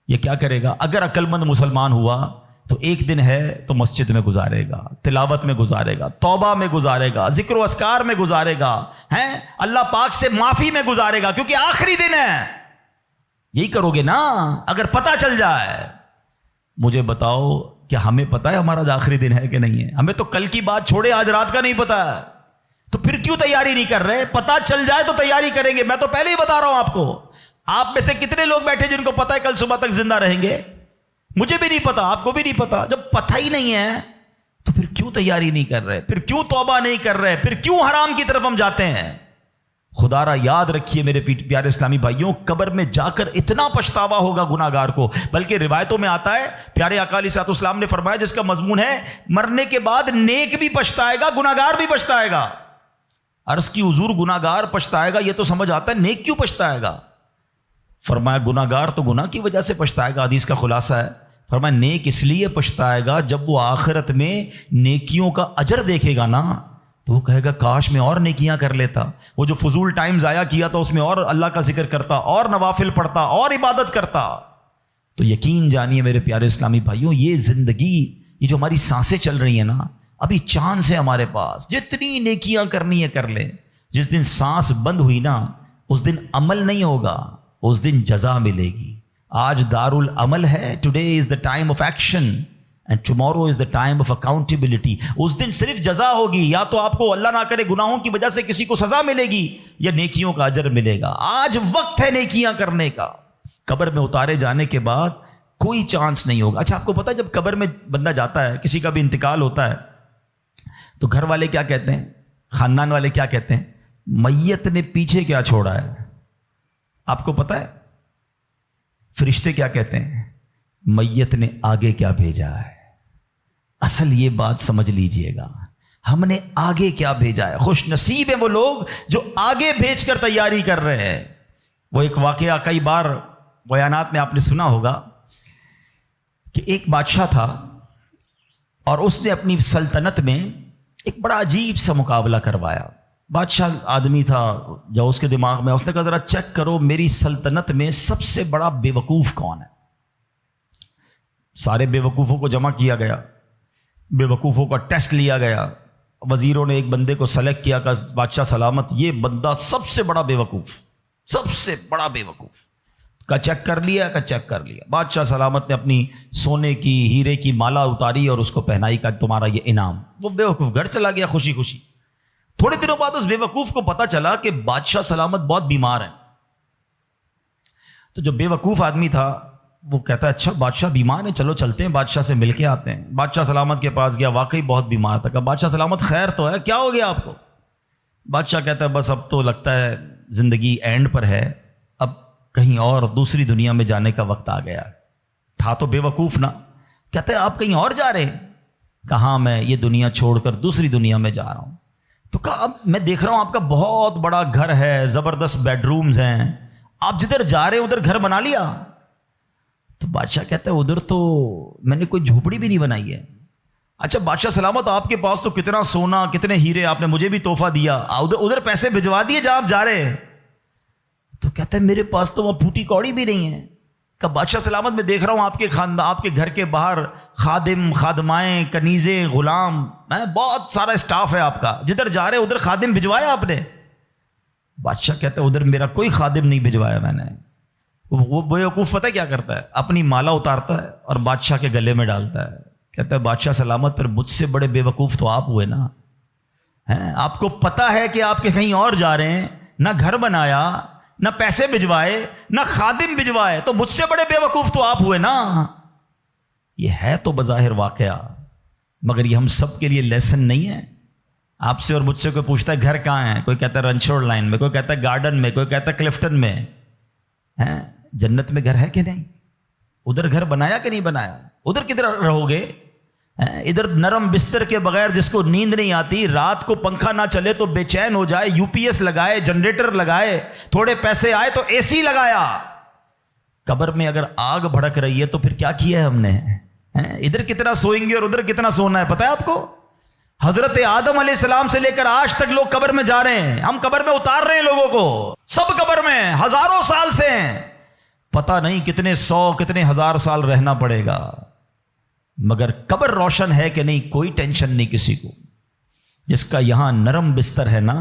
یہ کیا کرے گا؟ اگر عقل مند مسلمان ہوا تو ایک دن ہے تو مسجد میں گزارے گا، تلاوت میں گزارے گا، توبہ میں گزارے گا، ذکر و اذکار میں گزارے گا، ہیں اللہ پاک سے معافی میں گزارے گا، کیونکہ آخری دن ہے۔ یہی کرو گے نا اگر پتہ چل جائے۔ مجھے بتاؤ، کیا ہمیں پتا ہے ہمارا آخری دن ہے کہ نہیں ہے؟ ہمیں تو کل کی بات چھوڑے آج رات کا نہیں پتا ہے، تو پھر کیوں تیاری نہیں کر رہے؟ پتا چل جائے تو تیاری کریں گے۔ میں تو پہلے ہی بتا رہا ہوں آپ کو، آپ میں سے کتنے لوگ بیٹھے جن کو پتا ہے کل صبح تک زندہ رہیں گے؟ مجھے بھی نہیں پتا، آپ کو بھی نہیں پتا۔ جب پتہ ہی نہیں ہے تو پھر کیوں تیاری نہیں کر رہے؟ پھر کیوں توبہ نہیں کر رہے؟ پھر کیوں حرام کی طرف ہم جاتے ہیں؟ خدا را یاد رکھیے میرے پیارے اسلامی بھائیوں، قبر میں جا کر اتنا پچھتاوا ہوگا گناہ گار کو، بلکہ روایتوں میں آتا ہے پیارے آقا علیہ الصلوۃ والسلام نے فرمایا جس کا مضمون ہے مرنے کے بعد نیک بھی پچھتائے گا، گناہ گار بھی پچھتائے گا۔ عرض کی حضور گناہ گار پچھتائے گا، یہ تو سمجھ آتا ہے، نیک کیوں پچھتائے گا؟ فرمایا گناہ گار تو گناہ کی وجہ سے پچھتائے گا، حدیث کا خلاصہ ہے۔ فرمایا نیک اس لیے پچھتائے گا جب وہ آخرت میں نیکیوں کا اجر دیکھے گا نا، تو وہ کہے گا کاش میں اور نیکیاں کر لیتا، وہ جو فضول ٹائم ضائع کیا تھا اس میں اور اللہ کا ذکر کرتا، اور نوافل پڑھتا، اور عبادت کرتا۔ تو یقین جانیے میرے پیارے اسلامی بھائیوں، یہ زندگی، یہ جو ہماری سانسیں چل رہی ہیں نا، ابھی چانس ہے ہمارے پاس، جتنی نیکیاں کرنی ہے کر لیں۔ جس دن سانس بند ہوئی نا، اس دن عمل نہیں ہوگا، اس دن جزا ملے گی۔ آج دار العمل ہے، today is the time of action and tomorrow is the time of accountability. اس دن صرف جزا ہوگی، یا تو آپ کو اللہ نہ کرے گناہوں کی وجہ سے کسی کو سزا ملے گی، یا نیکیوں کا اجر ملے گا۔ آج وقت ہے نیکیاں کرنے کا۔ قبر میں اتارے جانے کے بعد کوئی چانس نہیں ہوگا۔ اچھا آپ کو پتا ہے جب قبر میں بندہ جاتا ہے، کسی کا بھی انتقال ہوتا ہے، تو گھر والے کیا کہتے ہیں، خاندان والے کیا کہتے ہیں؟ میت نے پیچھے کیا چھوڑا ہے؟ آپ کو پتا ہے فرشتے کیا کہتے ہیں؟ میت نے آگے کیا بھیجا ہے۔ اصل یہ بات سمجھ لیجئے گا، ہم نے آگے کیا بھیجا ہے۔ خوش نصیب ہیں وہ لوگ جو آگے بھیج کر تیاری کر رہے ہیں۔ وہ ایک واقعہ کئی بار بیانات میں آپ نے سنا ہوگا کہ ایک بادشاہ تھا، اور اس نے اپنی سلطنت میں ایک بڑا عجیب سا مقابلہ کروایا۔ بادشاہ آدمی تھا، جو اس کے دماغ میں اس نے کہا ذرا چیک کرو میری سلطنت میں سب سے بڑا بے وقوف کون ہے۔ سارے بے وقوفوں کو جمع کیا گیا، بے وقوفوں کا ٹیسٹ لیا گیا، وزیروں نے ایک بندے کو سلیکٹ کیا کہ بادشاہ سلامت یہ بندہ سب سے بڑا بے وقوف، سب سے بڑا بے وقوف کا چیک کر لیا، کا چیک کر لیا۔ بادشاہ سلامت نے اپنی سونے کی ہیرے کی مالا اتاری اور اس کو پہنائی، کا تمہارا یہ انعام۔ وہ بے وقوف گھر چلا گیا خوشی خوشی۔ تھوڑے دنوں بعد اس بے وقوف کو پتا چلا کہ بادشاہ سلامت بہت بیمار ہیں۔ تو جو بے وقوف آدمی تھا وہ کہتا ہے اچھا بادشاہ بیمار ہیں، چلو چلتے ہیں بادشاہ سے مل کے آتے ہیں۔ بادشاہ سلامت کے پاس گیا، واقعی بہت بیمار تھا۔ کہا بادشاہ سلامت خیر تو ہے، کیا ہو گیا آپ کو؟ بادشاہ کہتا ہے بس اب تو لگتا ہے زندگی اینڈ پر ہے، اب کہیں اور دوسری دنیا میں جانے کا وقت آ گیا۔ تھا تو بے وقوف نا۔ کہتے ہیں آپ کہیں اور جا رہے ہیں؟ کہا میں یہ دنیا چھوڑ کر دوسری دنیا میں جا رہا ہوں۔ تو کہا اب میں دیکھ رہا ہوں آپ کا بہت بڑا گھر ہے، زبردست بیڈ رومز ہیں، آپ جدھر جا رہے ہیں ادھر گھر بنا لیا؟ تو بادشاہ کہتا ہے ادھر تو میں نے کوئی جھوپڑی بھی نہیں بنائی ہے۔ اچھا بادشاہ سلامت آپ کے پاس تو کتنا سونا، کتنے ہیرے، آپ نے مجھے بھی تحفہ دیا، ادھر پیسے بھجوا دیے جہاں آپ جا رہے ہیں۔ تو کہتا ہے میرے پاس تو وہ پھوٹی کوڑی بھی نہیں ہے۔ کہ بادشاہ سلامت میں دیکھ رہا ہوں آپ کے خاندان، آپ کے گھر کے باہر خادم، خادمائیں، کنیزیں، غلام، بہت سارا اسٹاف ہے آپ کا، جدھر جا رہے ادھر خادم بھجوایا آپ نے؟ بادشاہ کہتا ہے ادھر میرا کوئی خادم نہیں بھجوایا میں نے۔ وہ بیوقوف پتہ کیا کرتا ہے، اپنی مالا اتارتا ہے اور بادشاہ کے گلے میں ڈالتا ہے۔ کہتا ہے بادشاہ سلامت پھر مجھ سے بڑے بے وقوف تو آپ ہوئے نا، آپ کو پتہ ہے کہ آپ کے کہیں اور جا رہے ہیں، نہ گھر بنایا، نہ پیسے بھجوائے، نہ خادم بھجوائے، تو مجھ سے بڑے بے وقوف تو آپ ہوئے نا۔ یہ ہے تو بظاہر واقعہ، مگر یہ ہم سب کے لیے لیسن نہیں ہے۔ آپ سے اور مجھ سے کوئی پوچھتا ہے گھر کہاں ہے، کوئی کہتا ہے رنچوڑ لائن میں، کوئی کہتا ہے گارڈن میں، کوئی کہتا ہے کلفٹن میں۔ جنت میں گھر ہے کہ نہیں؟ ادھر گھر بنایا کہ نہیں بنایا؟ ادھر کدھر رہو گے؟ ادھر نرم بستر کے بغیر جس کو نیند نہیں آتی، رات کو پنکھا نہ چلے تو بے چین ہو جائے، یو پی ایس لگائے، جنریٹر لگائے، تھوڑے پیسے آئے تو اے سی لگایا۔ قبر میں اگر آگ بھڑک رہی ہے تو پھر کیا کیا ہے ہم نے؟ ادھر کتنا سوئیں گے اور ادھر کتنا سونا ہے پتہ ہے آپ کو؟ حضرت آدم علیہ السلام سے لے کر آج تک لوگ قبر میں جا رہے ہیں، ہم قبر میں اتار رہے ہیں لوگوں کو، سب قبر میں ہزاروں سال سے ہیں، پتہ نہیں کتنے سو کتنے ہزار سال رہنا پڑے گا، مگر قبر روشن ہے کہ نہیں کوئی ٹینشن نہیں کسی کو۔ جس کا یہاں نرم بستر ہے نا،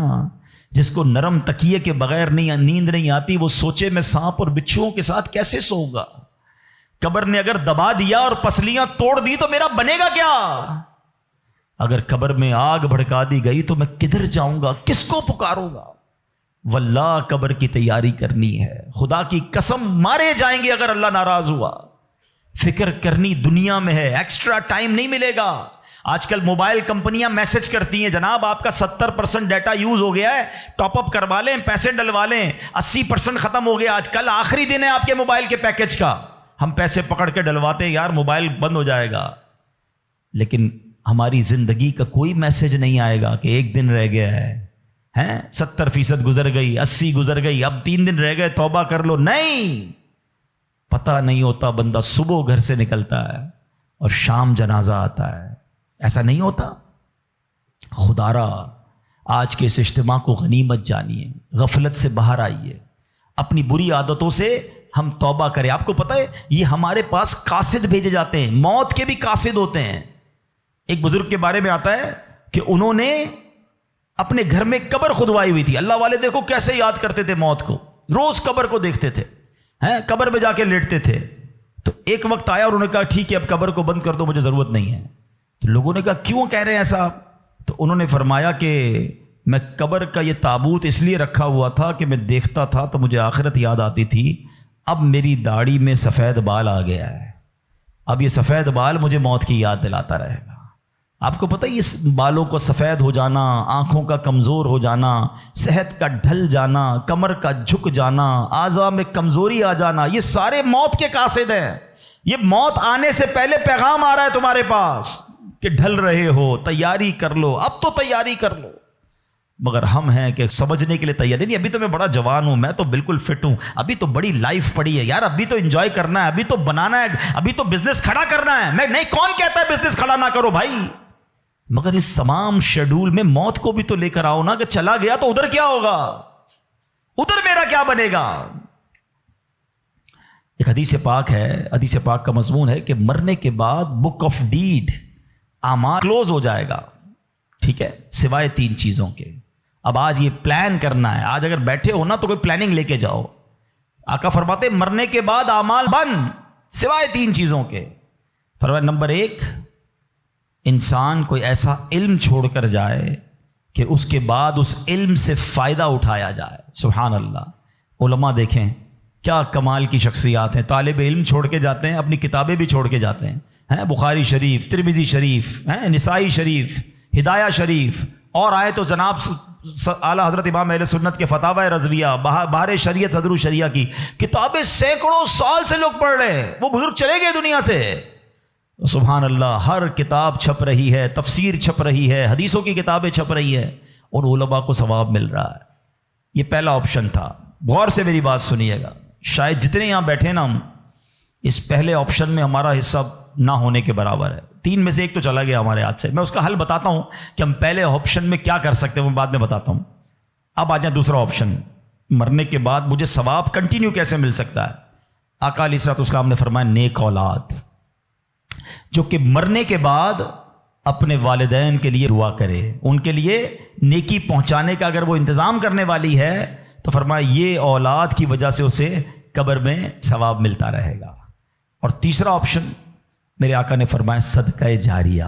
جس کو نرم تکیے کے بغیر نیند نہیں آتی، وہ سوچے میں سانپ اور بچھوؤں کے ساتھ کیسے سوؤں گا؟ قبر نے اگر دبا دیا اور پسلیاں توڑ دی تو میرا بنے گا کیا؟ اگر قبر میں آگ بھڑکا دی گئی تو میں کدھر جاؤں گا، کس کو پکاروں گا؟ واللہ قبر کی تیاری کرنی ہے، خدا کی قسم مارے جائیں گے اگر اللہ ناراض ہوا۔ فکر کرنی دنیا میں ہے، ایکسٹرا ٹائم نہیں ملے گا۔ آج کل موبائل کمپنیاں میسج کرتی ہیں جناب آپ کا 70% ڈیٹا یوز ہو گیا ہے، ٹاپ اپ کروا لیں، پیسے ڈلوا لیں، 80% ختم ہو گیا، آج کل آخری دن ہے آپ کے موبائل کے پیکج کا، ہم پیسے پکڑ کے ڈلواتے ہیں یار موبائل بند ہو جائے گا، لیکن ہماری زندگی کا کوئی میسج نہیں آئے گا کہ ایک دن رہ گیا ہے، 70% گزر گئی، 80 گزر گئی، اب 3 دن رہ گئے، توبہ کر لو. نہیں، پتہ نہیں ہوتا، بندہ صبح گھر سے نکلتا ہے اور شام جنازہ آتا ہے. ایسا نہیں ہوتا. خدا را آج کے اس اجتماع کو غنیمت جانیے، غفلت سے باہر آئیے، اپنی بری عادتوں سے ہم توبہ کریں. آپ کو پتہ ہے یہ ہمارے پاس قاصد بھیجے جاتے ہیں، موت کے بھی قاصد ہوتے ہیں. ایک بزرگ کے بارے میں آتا ہے کہ انہوں نے اپنے گھر میں قبر کھدوائی ہوئی تھی. اللہ والے دیکھو کیسے یاد کرتے تھے موت کو، روز قبر کو دیکھتے تھے، قبر میں جا کے لیٹتے تھے. تو ایک وقت آیا اور انہوں نے کہا ٹھیک ہے اب قبر کو بند کر دو، مجھے ضرورت نہیں ہے. تو لوگوں نے کہا کیوں کہہ رہے ہیں ایسا؟ تو انہوں نے فرمایا کہ میں قبر کا یہ تابوت اس لیے رکھا ہوا تھا کہ میں دیکھتا تھا تو مجھے آخرت یاد آتی تھی. اب میری داڑھی میں سفید بال آ گیا ہے، اب یہ سفید بال مجھے موت کی یاد دلاتا رہے گا. آپ کو پتہ ہے اس بالوں کو سفید ہو جانا، آنکھوں کا کمزور ہو جانا، صحت کا ڈھل جانا، کمر کا جھک جانا، اعضاء میں کمزوری آ جانا، یہ سارے موت کے قاصد ہیں. یہ موت آنے سے پہلے پیغام آ رہا ہے تمہارے پاس کہ ڈھل رہے ہو، تیاری کر لو، اب تو تیاری کر لو. مگر ہم ہیں کہ سمجھنے کے لیے تیار نہیں. ابھی تو میں بڑا جوان ہوں، میں تو بالکل فٹ ہوں، ابھی تو بڑی لائف پڑی ہے یار، ابھی تو انجوائے کرنا ہے، ابھی تو بنانا ہے، ابھی تو بزنس کھڑا کرنا ہے. میں نہیں، کون کہتا ہے بزنس کھڑا نہ کرو بھائی؟ مگر اس تمام شیڈول میں موت کو بھی تو لے کر آؤ نا، کہ چلا گیا تو ادھر کیا ہوگا، ادھر میرا کیا بنے گا. ایک حدیث پاک ہے، حدیث پاک کا مضمون ہے کہ مرنے کے بعد بک آف ڈیڈ، اعمال کلوز ہو جائے گا، ٹھیک ہے، سوائے 3 چیزوں کے. اب آج یہ پلان کرنا ہے، آج اگر بیٹھے ہو نا تو کوئی پلاننگ لے کے جاؤ. آقا فرماتے مرنے کے بعد اعمال بند سوائے 3 چیزوں کے. فرمایا نمبر 1، انسان کوئی ایسا علم چھوڑ کر جائے کہ اس کے بعد اس علم سے فائدہ اٹھایا جائے. سبحان اللہ. علماء دیکھیں کیا کمال کی شخصیات ہیں، طالب علم چھوڑ کے جاتے ہیں، اپنی کتابیں بھی چھوڑ کے جاتے ہیں، بخاری شریف، ترمذی شریف، نسائی شریف، ہدایہ شریف، اور آئے تو جناب اعلیٰ حضرت امام اہل سنت کے فتاوی رضویہ، بہار شریعت، صدر الشریعہ کی کتابیں سینکڑوں سال سے لوگ پڑھ رہے ہیں. وہ بزرگ چلے گئے دنیا سے. سبحان اللہ. ہر کتاب چھپ رہی ہے، تفسیر چھپ رہی ہے، حدیثوں کی کتابیں چھپ رہی ہے، اور علماء کو ثواب مل رہا ہے. یہ پہلا آپشن تھا. غور سے میری بات سنیے گا. شاید جتنے یہاں بیٹھے نا ہم اس پہلے آپشن میں ہمارا حصہ نہ ہونے کے برابر ہے. 3 میں سے 1 تو چلا گیا ہمارے ہاتھ سے. میں اس کا حل بتاتا ہوں کہ ہم پہلے آپشن میں کیا کر سکتے ہیں، وہ بعد میں بتاتا ہوں. اب آ جائیں دوسرا آپشن، مرنے کے بعد مجھے ثواب کنٹینیو کیسے مل سکتا ہے. آقا علیہ الصلوۃ والسلام نے فرمایا نیک اولاد جو کہ مرنے کے بعد اپنے والدین کے لیے دعا کرے، ان کے لیے نیکی پہنچانے کا اگر وہ انتظام کرنے والی ہے تو فرمایا یہ اولاد کی وجہ سے اسے قبر میں ثواب ملتا رہے گا. اور تیسرا آپشن میرے آقا نے فرمایا صدقہ جاریہ،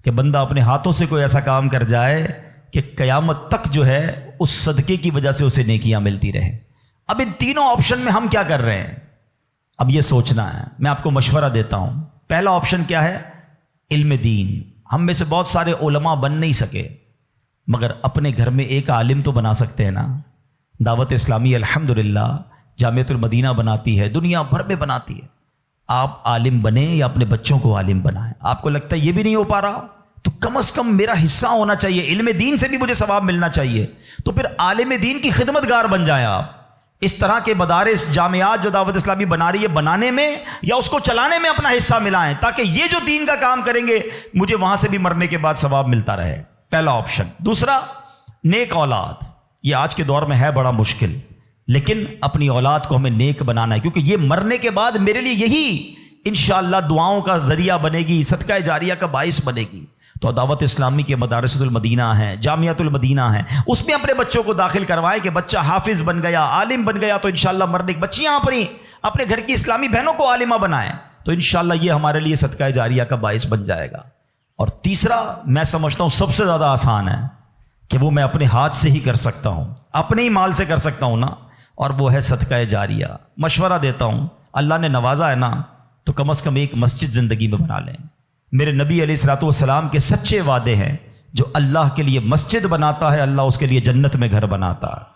کہ بندہ اپنے ہاتھوں سے کوئی ایسا کام کر جائے کہ قیامت تک جو ہے اس صدقے کی وجہ سے اسے نیکیاں ملتی رہیں. اب ان تینوں آپشن میں ہم کیا کر رہے ہیں، اب یہ سوچنا ہے. میں آپ کو مشورہ دیتا ہوں. پہلا آپشن کیا ہے، علم دین. ہم میں سے بہت سارے علماء بن نہیں سکے، مگر اپنے گھر میں ایک عالم تو بنا سکتے ہیں نا. دعوت اسلامی الحمدللہ جامعۃ المدینہ بناتی ہے، دنیا بھر میں بناتی ہے. آپ عالم بنیں یا اپنے بچوں کو عالم بنائیں. آپ کو لگتا ہے یہ بھی نہیں ہو پا رہا تو کم از کم میرا حصہ ہونا چاہیے، علم دین سے بھی مجھے ثواب ملنا چاہیے. تو پھر عالم دین کی خدمت گار بن جائیں آپ. اس طرح کے مدارس، جامعات جو دعوت اسلامی بنا رہی ہے، بنانے میں یا اس کو چلانے میں اپنا حصہ ملائیں، تاکہ یہ جو دین کا کام کریں گے مجھے وہاں سے بھی مرنے کے بعد ثواب ملتا رہے. پہلا آپشن. دوسرا نیک اولاد. یہ آج کے دور میں ہے بڑا مشکل، لیکن اپنی اولاد کو ہمیں نیک بنانا ہے، کیونکہ یہ مرنے کے بعد میرے لیے یہی انشاءاللہ دعاؤں کا ذریعہ بنے گی، صدقہ جاریہ کا باعث بنے گی. تو دعوت اسلامی کے مدارس المدینہ ہیں، جامعۃ المدینہ ہیں، اس میں اپنے بچوں کو داخل کروائیں کہ بچہ حافظ بن گیا، عالم بن گیا تو انشاءاللہ مرنے کی بچیاں اپنے گھر کی اسلامی بہنوں کو عالمہ بنائیں، تو انشاءاللہ یہ ہمارے لیے صدقہ جاریہ کا باعث بن جائے گا. اور تیسرا میں سمجھتا ہوں سب سے زیادہ آسان ہے کہ وہ میں اپنے ہاتھ سے ہی کر سکتا ہوں، اپنے ہی مال سے کر سکتا ہوں نا، اور وہ ہے صدقہ جاریہ. مشورہ دیتا ہوں، اللہ نے نوازا ہے نا تو کم از کم ایک مسجد زندگی میں بنا لیں. میرے نبی علیہ الصلوۃ والسلام کے سچے وعدے ہیں، جو اللہ کے لیے مسجد بناتا ہے اللہ اس کے لیے جنت میں گھر بناتا ہے۔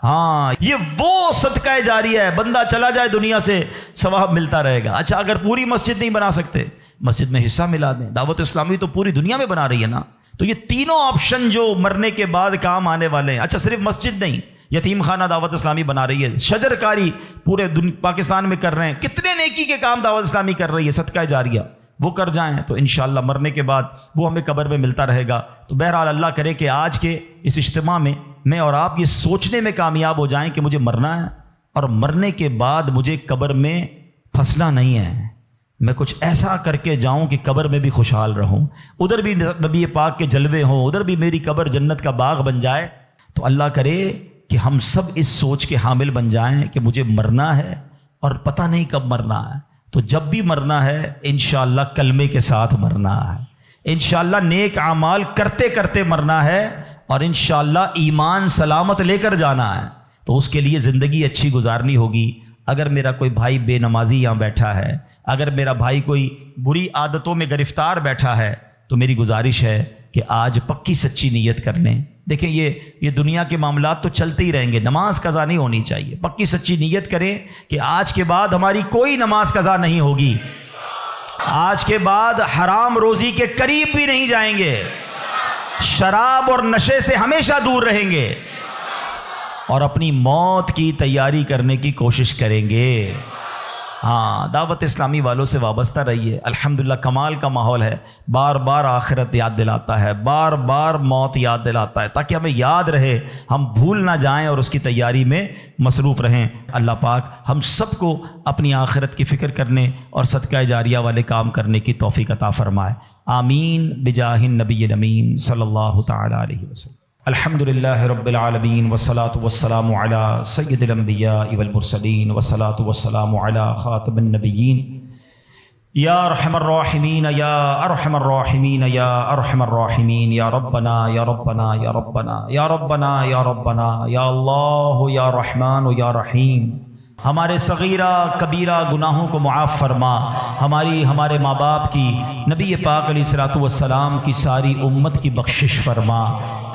ہاں، یہ وہ صدقہ جاریہ ہے، بندہ چلا جائے دنیا سے ثواب ملتا رہے گا۔ اچھا، اگر پوری مسجد نہیں بنا سکتے، مسجد میں حصہ ملا دیں۔ دعوت اسلامی تو پوری دنیا میں بنا رہی ہے نا، تو یہ تینوں آپشن جو مرنے کے بعد کام آنے والے ہیں۔ اچھا، صرف مسجد نہیں، یتیم خانہ دعوت اسلامی بنا رہی ہے، شجر کاری پورے پاکستان میں کر رہے ہیں، کتنے نیکی کے کام دعوت اسلامی کر رہی ہے، صدقہ جاریہ وہ کر جائیں تو انشاءاللہ مرنے کے بعد وہ ہمیں قبر میں ملتا رہے گا۔ تو بہرحال اللہ کرے کہ آج کے اس اجتماع میں میں اور آپ یہ سوچنے میں کامیاب ہو جائیں کہ مجھے مرنا ہے، اور مرنے کے بعد مجھے قبر میں پھنسنا نہیں ہے، میں کچھ ایسا کر کے جاؤں کہ قبر میں بھی خوشحال رہوں، ادھر بھی نبی پاک کے جلوے ہوں، ادھر بھی میری قبر جنت کا باغ بن جائے۔ تو اللہ کرے کہ ہم سب اس سوچ کے حامل بن جائیں کہ مجھے مرنا ہے اور پتہ نہیں کب مرنا ہے، تو جب بھی مرنا ہے انشاءاللہ کلمے کے ساتھ مرنا ہے، انشاءاللہ نیک اعمال کرتے کرتے مرنا ہے، اور انشاءاللہ ایمان سلامت لے کر جانا ہے۔ تو اس کے لیے زندگی اچھی گزارنی ہوگی۔ اگر میرا کوئی بھائی بے نمازی یہاں بیٹھا ہے، اگر میرا بھائی کوئی بری عادتوں میں گرفتار بیٹھا ہے، تو میری گزارش ہے کہ آج پکی سچی نیت کر لیں۔ دیکھیں یہ دنیا کے معاملات تو چلتے ہی رہیں گے، نماز قضا نہیں ہونی چاہیے۔ پکی سچی نیت کریں کہ آج کے بعد ہماری کوئی نماز قضا نہیں ہوگی، آج کے بعد حرام روزی کے قریب بھی نہیں جائیں گے، شراب اور نشے سے ہمیشہ دور رہیں گے، اور اپنی موت کی تیاری کرنے کی کوشش کریں گے۔ ہاں، دعوت اسلامی والوں سے وابستہ رہیے، الحمدللہ کمال کا ماحول ہے، بار بار آخرت یاد دلاتا ہے، بار بار موت یاد دلاتا ہے، تاکہ ہمیں یاد رہے، ہم بھول نہ جائیں اور اس کی تیاری میں مصروف رہیں۔ اللہ پاک ہم سب کو اپنی آخرت کی فکر کرنے اور صدقہ جاریہ والے کام کرنے کی توفیق عطا فرمائے، آمین بجاہ النبی الامین صلی اللہ تعالی علیہ وسلم۔ الحمدللہ رب العالمین والصلاة والسلام علی سید الانبیاء والمرسلین والصلاة والسلام علی خاتم النبیین یا ارحم الراحمین یا ارحم الراحمین یا ارحم الراحمین یا ربنا یا ربنا یا ربنا یا ربنا یا ربنا یا اللہ یا رحمان یا رحیم۔ ہمارے صغیرہ کبیرہ گناہوں کو معاف فرما، ہمارے ماں باپ کی، نبی پاک علیہ الصلوۃ والسلام کی ساری امت کی بخشش فرما۔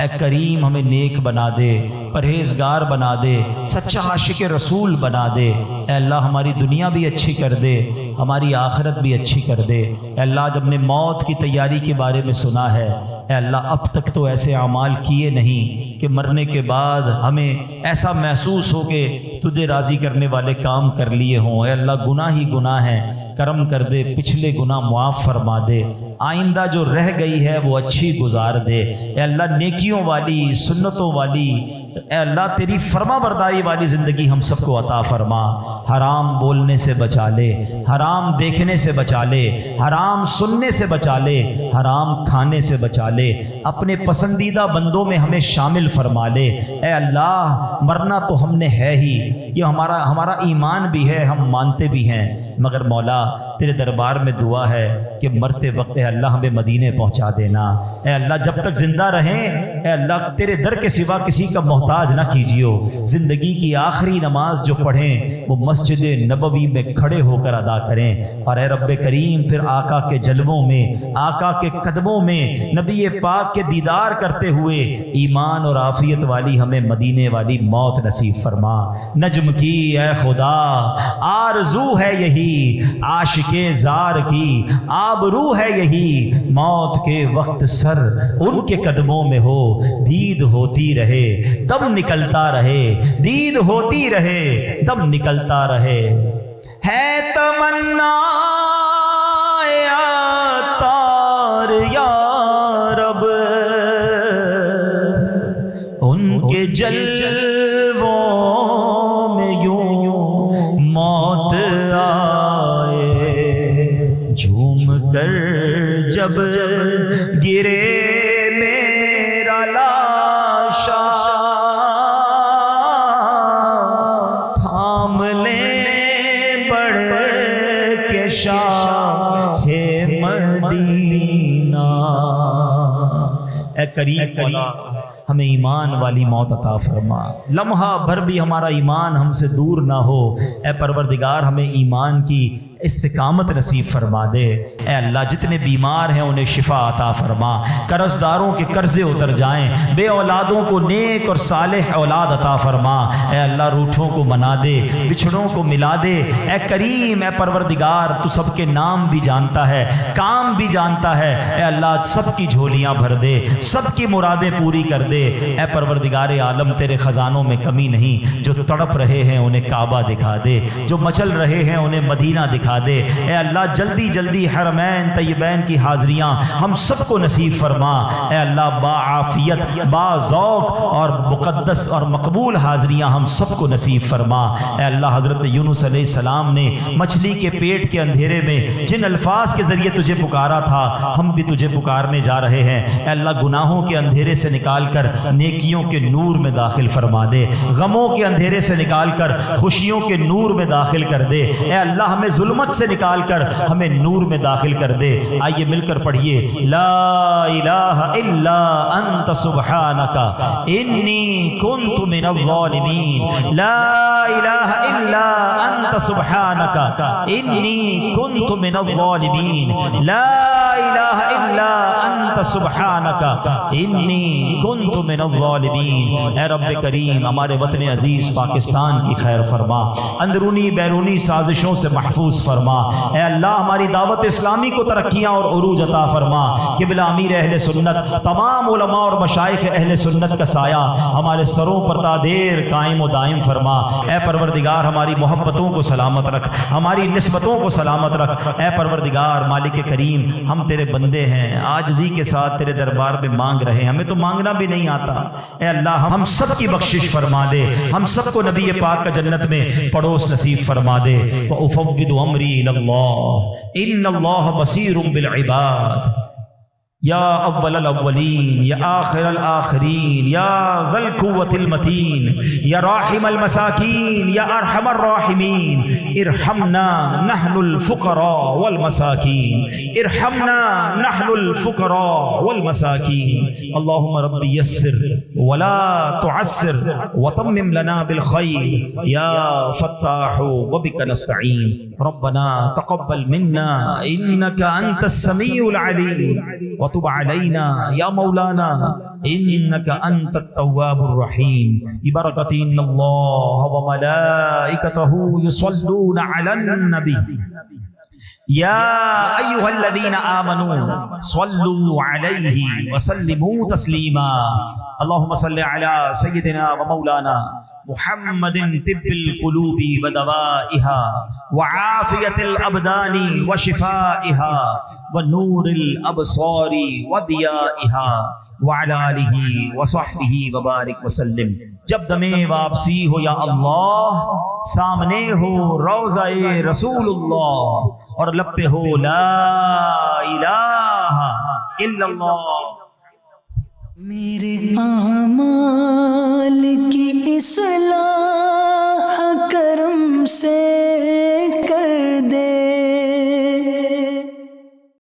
اے کریم ہمیں نیک بنا دے، پرہیزگار بنا دے، سچا عاشق رسول بنا دے۔ اے اللہ ہماری دنیا بھی اچھی کر دے، ہماری آخرت بھی اچھی کر دے۔ اے اللہ جب نے موت کی تیاری کے بارے میں سنا ہے، اے اللہ اب تک تو ایسے اعمال کیے نہیں کہ مرنے کے بعد ہمیں ایسا محسوس ہو کہ تجھے راضی کرنے والے کام کر لیے ہوں۔ اے اللہ گناہ ہی گناہ ہیں، کرم کر دے، پچھلے گناہ معاف فرما دے، آئندہ جو رہ گئی ہے وہ اچھی گزار دے۔ اے اللہ نیکیوں والی، سنتوں والی، اے اللہ تیری فرما برداری والی زندگی ہم سب کو عطا فرما۔ حرام بولنے سے بچا لے، حرام دیکھنے سے بچا لے، حرام سننے سے بچا لے، حرام کھانے سے بچا لے، اپنے پسندیدہ بندوں میں ہمیں شامل فرما لے۔ اے اللہ مرنا تو ہم نے ہے ہی، یہ ہمارا ایمان بھی ہے، ہم مانتے بھی ہیں، مگر مولا تیرے دربار میں دعا ہے کہ مرتے وقت اے اللہ ہمیں مدینے پہنچا دینا۔ اے اللہ جب تک زندہ رہیں اے اللہ تیرے در کے سوا کسی کا محتاج نہ کیجیو۔ زندگی کی آخری نماز جو پڑھیں وہ مسجد نبوی میں کھڑے ہو کر ادا کریں، اور اے رب کریم پھر آقا کے جلووں میں، آقا کے قدموں میں نبی پاک کے دیدار کرتے ہوئے ایمان اور عافیت والی ہمیں مدینے والی موت نصیب فرما۔ نجم کی اے خدا آرزو ہے یہی، عاشق زار کی آبرو ہے یہی، موت کے وقت سر ان کے قدموں میں ہو، دید ہوتی رہے دم نکلتا رہے، دید ہوتی رہے دم نکلتا رہے۔ ہے تمنا عطار یا رب ان کے جلووں میں یوں موت جھوم کر جب گرے میرا لاشا، تھام لے بڑھ کے شاہ مدینہ۔ اے کریم مولا ہمیں ایمان والی موت عطا فرما، لمحہ بھر بھی ہمارا ایمان ہم سے دور نہ ہو۔ اے پروردگار ہمیں ایمان کی استقامت نصیب فرما دے۔ اے اللہ جتنے بیمار ہیں انہیں شفا عطا فرما، قرض داروں کے قرضے اتر جائیں، بے اولادوں کو نیک اور صالح اولاد عطا فرما۔ اے اللہ روٹھوں کو منا دے، بچھڑوں کو ملا دے۔ اے کریم، اے پروردگار، تو سب کے نام بھی جانتا ہے، کام بھی جانتا ہے۔ اے اللہ سب کی جھولیاں بھر دے، سب کی مرادیں پوری کر دے۔ اے پروردگار عالم، تیرے خزانوں میں کمی نہیں۔ جو تڑپ رہے ہیں انہیں کعبہ دکھا دے، جو مچل رہے ہیں انہیں مدینہ دکھا دے۔ اے اللہ جلدی جلدی حرمین طیبین کی حاضریاں ہم سب کو نصیب فرما۔ اے اللہ باعافیت، با ذوق اور مقدس اور مقبول حاضریاں ہم سب کو نصیب فرما۔ اے اللہ حضرت یونس علیہ السلام نے مچھلی کے پیٹ کے اندھیرے میں جن الفاظ کے ذریعے تجھے پکارا تھا، ہم بھی تجھے پکارنے جا رہے ہیں۔ اے اللہ گناہوں کے اندھیرے سے نکال کر نیکیوں کے نور میں داخل فرما دے، غموں کے اندھیرے سے نکال کر خوشیوں کے نور میں داخل کر دے۔ اے اللہ ہمیں ظلمت سے نکال کر ہمیں نور میں داخل کر دے۔ آئیے مل کر پڑھیے، لا الہ الا انت سبحانک انی کنت من الظالمین، لا الہ الا انت سبحانک انی کنت من الظالمین، لا الہ الا انت سبحانک انی کنت من الظالمین۔ اے رب کریم ہمارے وطن عزیز پاکستان کی خیر فرما، اندرونی بیرونی سازشوں سے محفوظ فرما۔ اے اللہ ہماری دعوت اسلامی کو ترقیاں اور عروج عطا فرما۔ قبلہ امیر اہل سنت، تمام علماء اور مشائخ اہل سنت کا سایہ ہمارے سروں پر تا دیر قائم و دائم فرما۔ اے پروردگار ہماری محبتوں کو سلامت رکھ، ہماری نسبتوں کو سلامت رکھ۔ اے پروردگار مالک کریم، ہم تیرے بندے ہیں، عاجزی کے ساتھ تیرے دربار میں مانگ رہے ہیں، ہمیں تو مانگنا بھی نہیں آتا۔ اے اللہ ہم سب کی بخشش فرما دے، ہم سب کو نبی پاک کا جنت میں پڑوس نصیب فرما دے۔ وَأُفَوِّضُ أَمْرِي إِلَى اللَّهِ إِنَّ اللَّهَ بَصِيرٌ بِالْعِبَادِ۔ یا اول الاولین، یا آخر الآخرین، یا ذی القوة المتین، یا راحم المساکین، یا ارحم الراحمین، ارحمنا نحن الفقراء والمساکین، ارحمنا نحن الفقراء والمساکین۔ اللہم رب یسر ولا تعسر وتمم لنا بالخیر یا فتاح وبک نستعین۔ ربنا تقبل منا انک انت السمیع العلیم وتب علينا يا مولانا إنك أنت التواب الرحيم ببركة إن الله وملائكته يصلون على النبي يا أيها الذين آمنوا صلوا عليه وسلموا تسليما اللهم صل على سيدنا ومولانا محمد طب القلوب ودوائها وعافية الأبدان وشفائها ونور الأبصار وضيائها وعلى آلہ وصحبہ وبارک وسلم۔ جب دم واپسی ہو یا اللہ، سامنے ہو روضہ رسول اللہ اور لب پہ ہو لا الہ الا اللہ۔ میرے